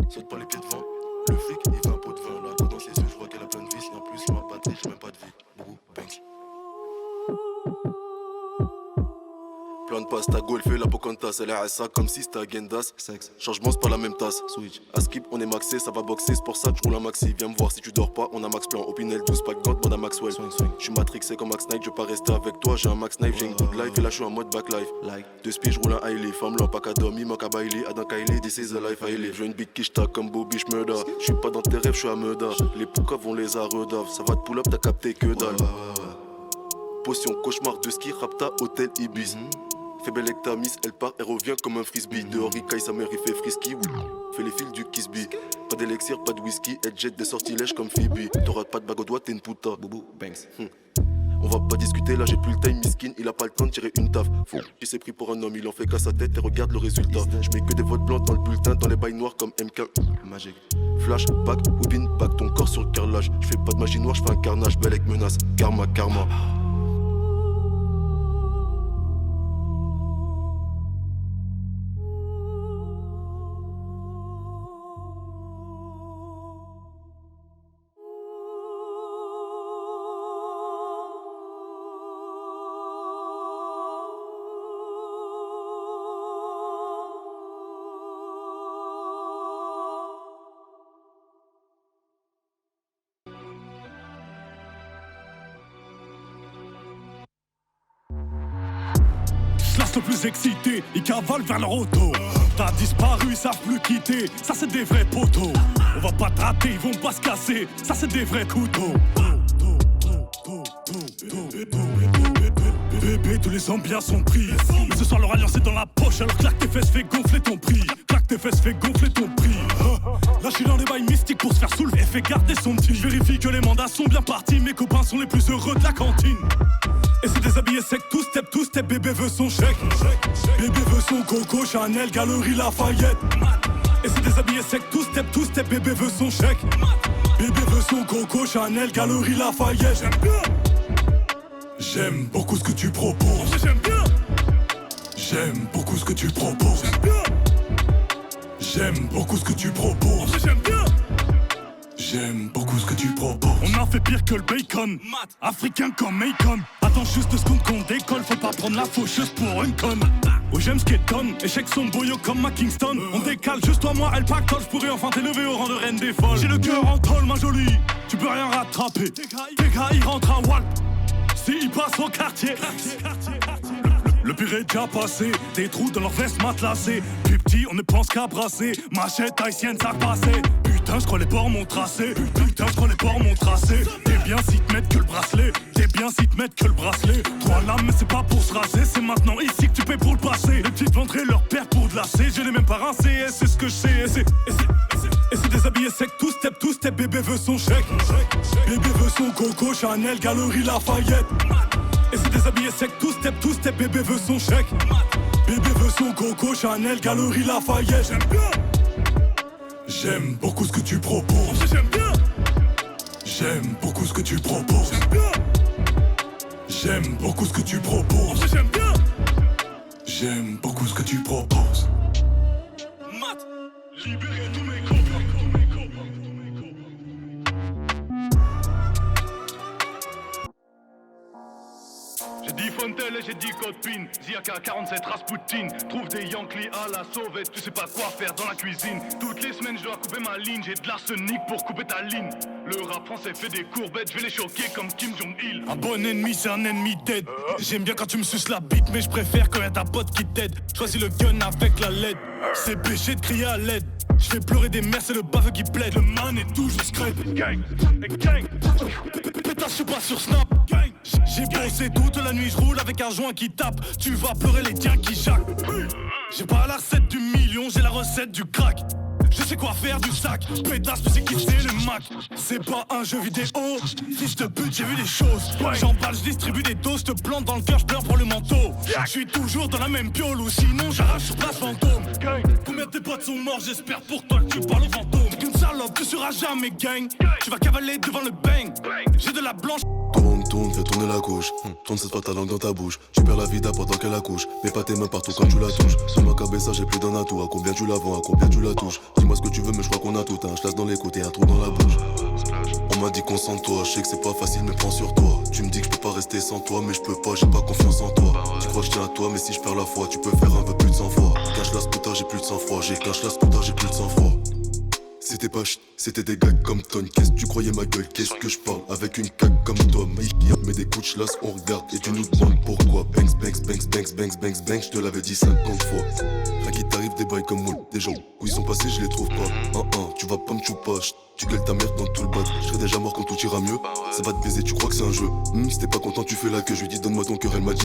Saute pas les pieds devant. Le flic, il veut un pot de vin. Là, dans ses yeux, je vois qu'elle a plein de vis. Et en plus, il m'a battu, j'ai même pas de vie. Boubou, Banks. Plan de passe, ta go, elle fait la Pocahontas. Elle est à ça comme si c'était à Gendas. Sexe, changement, c'est pas la même tasse. Switch, à skip, on est maxé, ça va boxer. C'est pour ça que je roule un maxi. Viens me voir si tu dors pas, on a max plan. Opinel 12, pack God, bon à Maxwell. Je suis matrixé comme Max Knight, je veux pas rester avec toi. J'ai un Max Knife, j'ai une good life. Et là, je suis en mode back life. Deux spies, je roule un Hailey. Femme là, pas qu'à dormir, manque à bailler. Adam Kylie, this is the life Hailey. Je veux une big quicheta comme Bobby, j'murda. Je suis pas dans tes rêves, je suis à Meuda. Les poucas vont les arredave. Ça va te pull up, t'as capté que dalle. Potion, cauchemar de ski, rapta, hôtel Ibis. Fais belle avec ta miss, elle part, elle revient comme un frisbee. Dehors, il caille, sa mère, il fait frisky, oui. Fais les fils du Kisby. Pas d'élixir, pas de whisky, elle jette des sortilèges comme Phoebe. T'auras pas de bague au doigt, t'es une puta. Boubou, Banks. On va pas discuter, là j'ai plus le time, miskin. Il a pas le temps de tirer une taf. Il s'est pris pour un homme, il en fait qu'à sa tête et regarde le résultat. Je mets que des votes blancs dans le bulletin, dans les bails noirs comme MK. Magique. Flash, back, whipping, back, ton corps sur le carrelage. Je fais pas de magie noire, je fais un carnage, belle avec menace. Karma, karma. Le plus excité, ils cavalent vers leur auto. T'as disparu, ils savent plus quitter. Ça c'est des vrais poteaux. On va pas te rater, ils vont pas se casser. Ça c'est des vrais couteaux. Bébé, tous les ambiants sont pris. Mais ce soir leur alliance est dans la poche. Alors claque tes fesses, fais gonfler ton prix. Claque tes fesses, fais gonfler ton prix. Là je suis dans les bails mystiques pour se faire soulever. Fais garder son petit. Je vérifie que les mandats sont bien partis. Mes copains sont les plus heureux de la cantine. Et c'est déshabillé sec, tout step, bébé veut son chèque. Bébé veut son Coco, Chanel, Galerie Lafayette. Et c'est déshabillé sec, tout step, bébé veut son chèque. Bébé veut son Coco, Chanel, Galerie Lafayette. J'aime bien. J'aime beaucoup ce que tu proposes. J'aime bien. J'aime beaucoup ce que tu proposes. J'aime bien. J'aime beaucoup ce que tu proposes. J'aime bien. J'aime beaucoup ce que tu proposes. On a fait pire que le bacon, africain comme Macon. Attends juste 2 secondes qu'on décolle, faut pas prendre la faucheuse pour une conne. Oh j'aime ce qui étonne, échec son boyo comme à Kingston. On décale juste toi moi, elle pactole, j'pourrais enfin t'élever au rang de reine des folles. J'ai le cœur en tôle ma jolie, tu peux rien rattraper. Tes gars ils rentrent à Walp, si ils passent au quartier. Le pire est déjà passé, des trous dans leurs vestes matelassées. Plus petit, on ne pense qu'à brasser. Machette haïtienne, ça passait. Putain, je crois les ports m'ont tracé. Putain, je crois les ports m'ont tracé. T'es bien si te mettent que le bracelet. T'es bien si te mettent que le bracelet. Trois lames, mais c'est pas pour se raser. C'est maintenant ici que tu paies pour le passé. Les petites ventrées leur père pour de la C. Je l'ai même pas rincé, et c'est ce que je sais. Et c'est déshabillé sec, tout step, bébé veut son chèque. Bébé veut son Coco, Chanel, Galerie Lafayette. Et c'est déshabillé sec, tout step, bébé veut son chèque. Bébé veut son Coco, Chanel, Galerie Lafayette. J'aime bien. J'aime beaucoup ce que tu proposes. J'aime bien. J'aime beaucoup ce que tu proposes. J'aime bien. J'aime beaucoup ce que tu proposes. J'aime bien. J'aime beaucoup ce que tu proposes. Mat, libérez tous mes copains. J'ai dit Fontel et j'ai dit copine. Ziaka 47 Rasputin. Trouve des Yankees à la sauvette. Tu sais pas quoi faire dans la cuisine. Toutes les semaines je dois couper ma ligne. J'ai de l'arsenic pour couper ta ligne. Le rap français fait des courbettes. Je vais les choquer comme Kim Jong-il. Un bon ennemi c'est un ennemi dead. J'aime bien quand tu me suces la bite. Mais je préfère quand y'a ta pote qui t'aide. Choisis le gun avec la LED. C'est péché de crier à l'aide. Je fais pleurer des mères, c'est le baveux qui plaide. Le man est toujours scrape. Gang, gang. Pétasse, je suis pas sur Snap. Gang. J'ai bossé toute la nuit, je roule avec un joint qui tape. Tu vas pleurer les tiens qui jacquent. J'ai pas la recette du million, j'ai la recette du crack. Je sais quoi faire du sac. Pétasse, tu sais qui c'est le Mac. C'est pas un jeu vidéo. Fils de pute, j'ai vu des choses. J'emballe, je distribue des doses. Je te plante dans le cœur, je pleure pour le manteau. Je suis toujours dans la même piole. Ou sinon j'arrache sur place fantôme. Combien de tes potes sont morts? J'espère pour toi que tu parles au fantôme. salope, tu seras jamais gang. Tu vas cavaler devant le bang. J'ai de la blanche. Tourne, fais tourner la couche. Tourne cette fois ta langue dans ta bouche. Tu perds la vida pendant qu'elle accouche. Mets pas tes mains partout quand tu la touches. Sur ma cabessa, j'ai plus d'un atout. À combien tu la vends, à combien tu la touches. Dis-moi ce que tu veux, mais je crois qu'on a tout. Un chlasse dans les côtés, un trou dans la bouche. On m'a dit concentre-toi, je sais que c'est pas facile, mais prends sur toi. Tu me dis que je peux pas rester sans toi, mais je peux pas, j'ai pas confiance en toi. Tu crois que je tiens à toi, mais si je perds la foi, tu peux faire un peu plus de 100 fois. Cache la putain, j'ai plus de sang-froid. Cache la putain, j'ai plus de sang-froid. C'était pas chut, c'était des gars comme Tony. Qu'est-ce que tu croyais ma gueule, qu'est-ce que je parle avec une caque comme toi. Mike, mais des coups de chlasse, on regarde et tu nous demandes pourquoi. Banks, je te l'avais dit 50 fois. Rien qui t'arrive des bails comme moi, des gens où ils sont passés, je les trouve pas. Tu vas pas me choupa, tu gueules ta merde dans tout le bas. Je serai déjà mort quand tout ira mieux. Ça va te baiser, tu crois que c'est un jeu. Si t'es pas content, tu fais la queue. Je lui dis donne-moi ton cœur, elle m'a dit